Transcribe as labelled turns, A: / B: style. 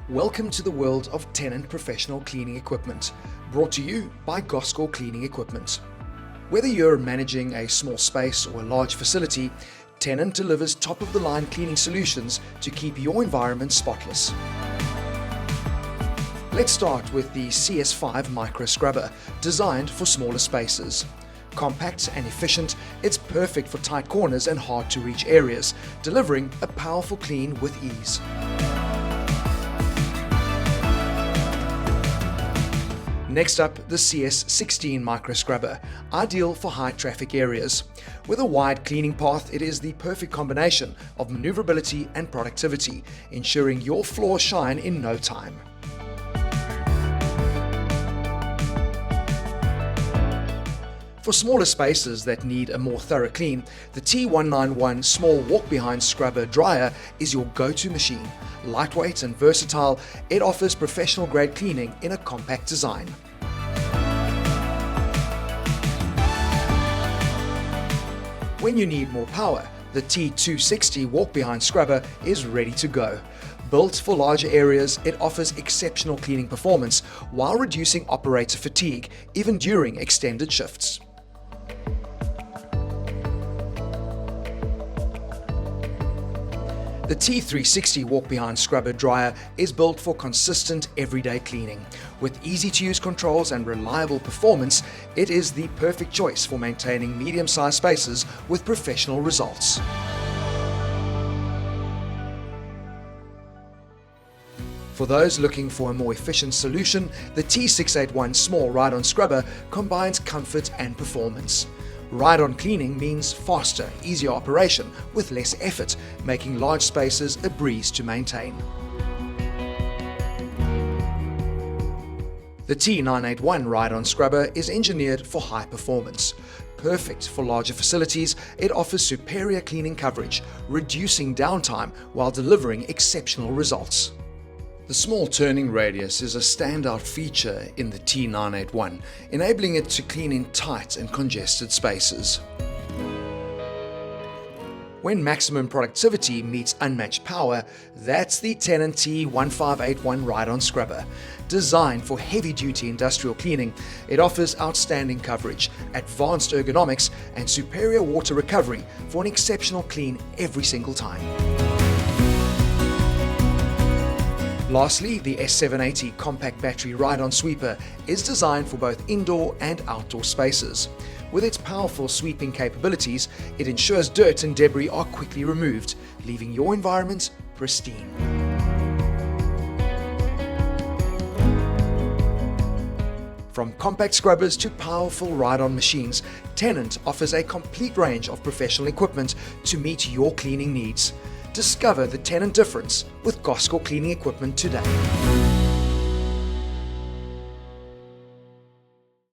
A: Welcome to the world of Tennant professional cleaning equipment, brought to you by Goscor Cleaning Equipment. Whether you're managing a small space or a large facility, Tennant delivers top-of-the-line cleaning solutions to keep your environment spotless. Let's start with the CS5 Micro Scrubber, designed for smaller spaces. Compact and efficient, it's perfect for tight corners and hard-to-reach areas, delivering a powerful clean with ease. Next up, the CS16 Micro Scrubber, ideal for high traffic areas. With a wide cleaning path, it is the perfect combination of maneuverability and productivity, ensuring your floors shine in no time. For smaller spaces that need a more thorough clean, the T191 Small Walk-Behind Scrubber Dryer is your go-to machine. Lightweight and versatile, it offers professional-grade cleaning in a compact design. When you need more power, the T260 Walk-Behind Scrubber is ready to go. Built for larger areas, it offers exceptional cleaning performance while reducing operator fatigue, even during extended shifts. The T360 Walk-Behind Scrubber Dryer is built for consistent everyday cleaning. With easy-to-use controls and reliable performance, it is the perfect choice for maintaining medium-sized spaces with professional results. For those looking for a more efficient solution, the T681 Small Ride-On Scrubber combines comfort and performance. Ride-on cleaning means faster, easier operation with less effort, making large spaces a breeze to maintain. The T981 Ride-on Scrubber is engineered for high performance. Perfect for larger facilities, it offers superior cleaning coverage, reducing downtime while delivering exceptional results. The small turning radius is a standout feature in the T981, enabling it to clean in tight and congested spaces. When maximum productivity meets unmatched power, that's the Tennant T1581 Ride-on Scrubber. Designed for heavy-duty industrial cleaning, it offers outstanding coverage, advanced ergonomics, and superior water recovery for an exceptional clean every single time. Lastly, the S780 Compact Battery Ride-on Sweeper is designed for both indoor and outdoor spaces. With its powerful sweeping capabilities, it ensures dirt and debris are quickly removed, leaving your environment pristine. From compact scrubbers to powerful ride-on machines, Tennant offers a complete range of professional equipment to meet your cleaning needs. Discover the Tennant difference with Goscor Cleaning Equipment today.